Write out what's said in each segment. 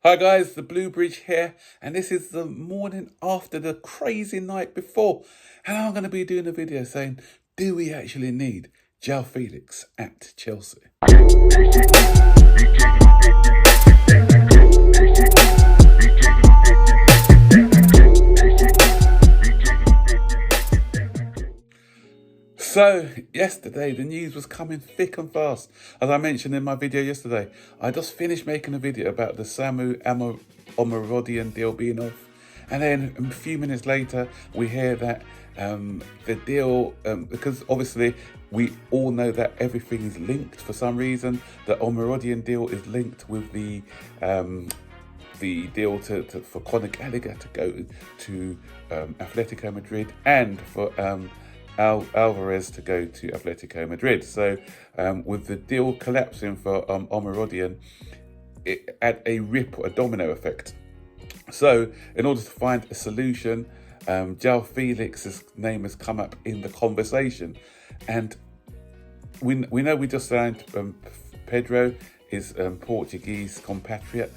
Hi guys, the Blue Bridge here, and this is the morning after the crazy night before. And I'm going to be doing a video saying, do we actually need Joao Felix at Chelsea? So, yesterday the news was coming thick and fast. As I mentioned in my video yesterday, I just finished making a video about the Omarodian deal being off. And then a few minutes later, we hear that the deal, because obviously we all know that everything is linked for some reason. The Omarodian deal is linked with the deal for Conor Gallagher to go to Atletico Madrid and for Alvarez to go to Atletico Madrid. So with the deal collapsing for Omarodian, it had a domino effect. So in order to find a solution, Joao Felix's name has come up in the conversation. And we know we just signed Pedro, his Portuguese compatriot.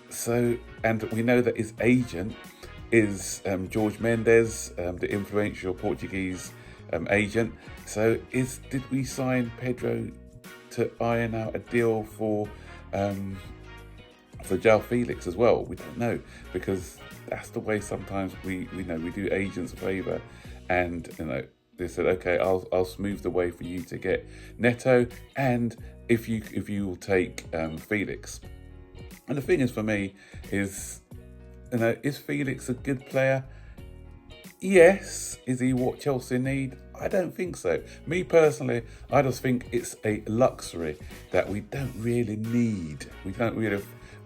So, and we know that his agent is George Mendes, the influential Portuguese agent. So did we sign Pedro to iron out a deal for Joao Felix as well? We don't know, because that's the way sometimes we do agents a favour, and they said, okay, I'll smooth the way for you to get Neto, and if you will take Felix. And the thing is, for me, is Felix a good player? Yes. Is he what Chelsea need? I don't think so. Me personally, I just think it's a luxury that we don't really need. We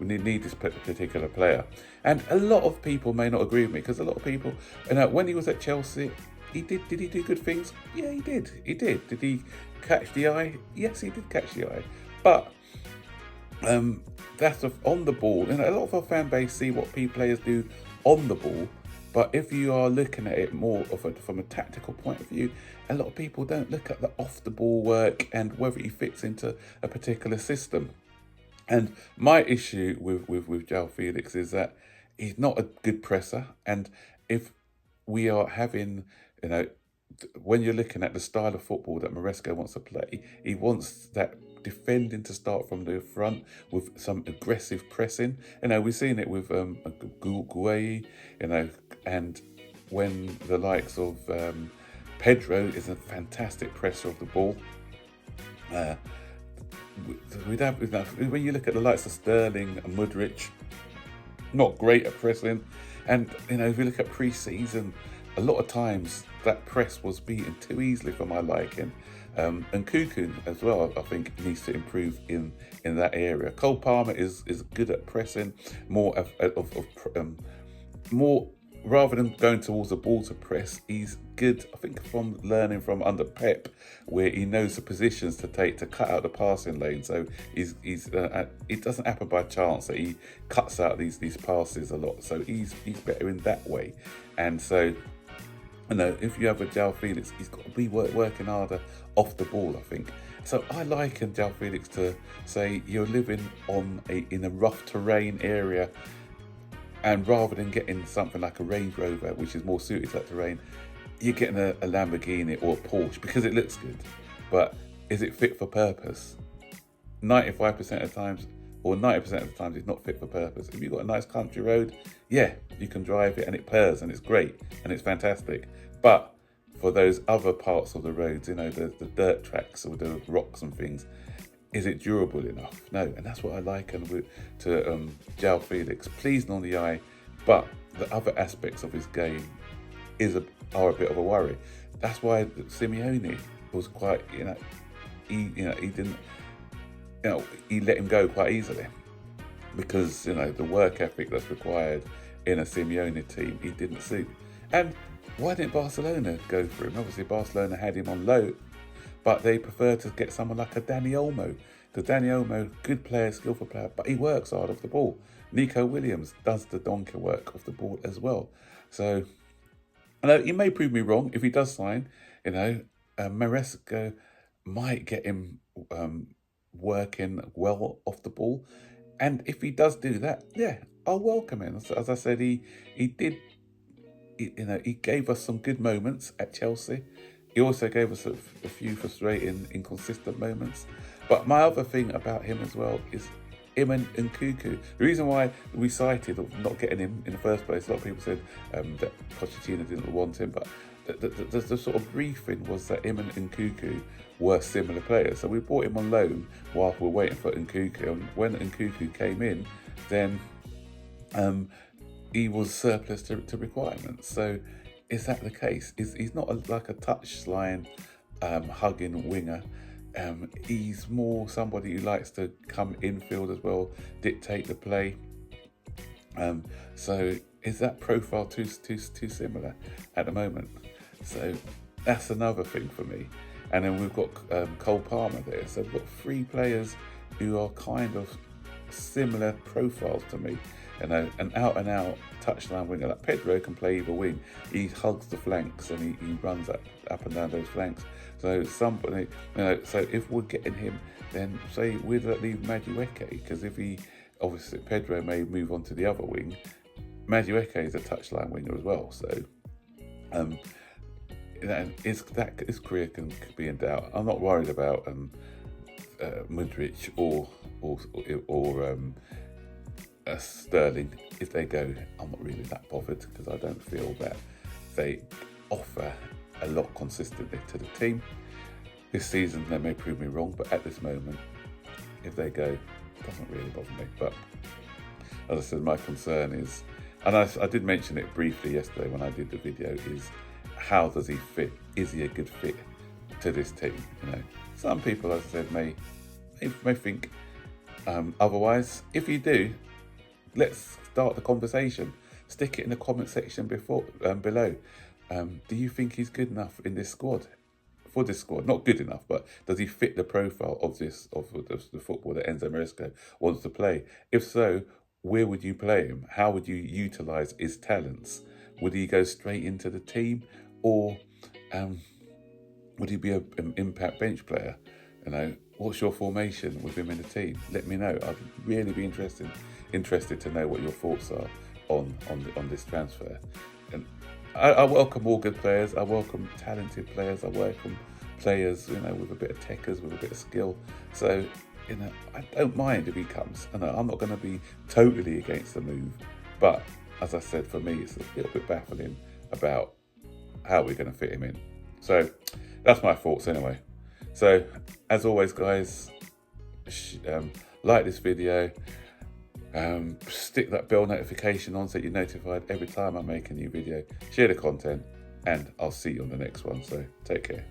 need this particular player. And a lot of people may not agree with me, because a lot of people, when he was at Chelsea, did he do good things? Yeah, he did. Did he catch the eye? Yes, he did catch the eye. But that's on the ball. A lot of our fan base see what players do on the ball, but if you are looking at it more from a tactical point of view, a lot of people don't look at the off the ball work and whether he fits into a particular system. And my issue with Joao Felix is that he's not a good presser, and if we are having, when you're looking at the style of football that Maresco wants to play, he wants that defending to start from the front with some aggressive pressing. We've seen it with Gueye, and when the likes of Pedro is a fantastic presser of the ball. When you look at the likes of Sterling and Mudryk, not great at pressing. And if you look at pre-season, a lot of times that press was beaten too easily for my liking. And Cuckoo as well, I think, needs to improve in that area. Cole Palmer is good at pressing, more more rather than going towards the ball to press. He's good, I think, from learning from under Pep, where he knows the positions to take to cut out the passing lane. So it doesn't happen by chance that he cuts out these passes a lot. So he's better in that way. And so, if you have a Joao Felix, he's got to be working harder off the ball, I think. So I liken Joao Felix to, say, you're living in a rough terrain area, and rather than getting something like a Range Rover, which is more suited to that terrain, you're getting a Lamborghini or a Porsche because it looks good. But is it fit for purpose? 95% of the times, or 90% of the times, it's not fit for purpose. If you've got a nice country road, yeah, you can drive it and it purrs and it's great and it's fantastic. But for those other parts of the roads, the dirt tracks or the rocks and things, is it durable enough? No. And that's what I liken to Joao Felix. Pleasing on the eye, but the other aspects of his game are a bit of a worry. That's why Simeone was quite, he didn't, he let him go quite easily, because the work ethic that's required in a Simeone team, he didn't suit. And why didn't Barcelona go for him? Obviously Barcelona had him on loan, but they prefer to get someone like a Dani Olmo. Because Dani Olmo, good player, skillful player, but he works hard off the ball. Nico Williams does the donkey work off the ball as well. So, he may prove me wrong if he does sign. Maresco might get him working well off the ball. And if he does do that, yeah, I'll welcome him. As I said, he did, he gave us some good moments at Chelsea. He also gave us a few frustrating, inconsistent moments. But my other thing about him as well is him and Cuckoo. The reason why we cited of not getting him in the first place, a lot of people said that Pochettino didn't want him, but the sort of briefing was that him and Cuckoo were similar players. So we brought him on loan while we were waiting for Nkuku. And when Nkuku came in, then he was surplus to requirements. So is that the case? He's not like a touchline hugging winger. He's more somebody who likes to come infield as well, dictate the play. So is that profile too similar at the moment? So that's another thing for me. And then we've got Cole Palmer there. So we've got three players who are kind of similar profiles to me. An out and out touchline winger. Like Pedro can play either wing. He hugs the flanks and he runs up and down those flanks. So somebody, so if we're getting him, then say we'd leave Madueke, because if obviously Pedro may move on to the other wing, Madueke is a touchline winger as well. So his career can be in doubt. I'm not worried about Mudryk or Sterling. If they go, I'm not really that bothered, because I don't feel that they offer a lot consistently to the team. This season they may prove me wrong, but at this moment, if they go, it doesn't really bother me. But as I said, my concern is, and I did mention it briefly yesterday when I did the video, is how does he fit? Is he a good fit to this team? Some people, as I said, may think otherwise. If you do, let's start the conversation. Stick it in the comment section below. Do you think he's good enough in this squad? For this squad, not good enough, but does he fit the profile of the football that Enzo Maresca wants to play? If so, where would you play him? How would you utilise his talents? Would he go straight into the team, or would he be an impact bench player? What's your formation with him in the team? Let me know. I'd really be interested to know what your thoughts are on this transfer. And I welcome all good players. I welcome talented players. I welcome players, with a bit of techers, with a bit of skill. So, I don't mind if he comes. I'm not going to be totally against the move. But as I said, for me, it's a little bit baffling about how we're going to fit him in. So that's my thoughts anyway. So as always, guys, like this video. Stick that bell notification on so you're notified every time I make a new video. Share the content, and I'll see you on the next one. So take care.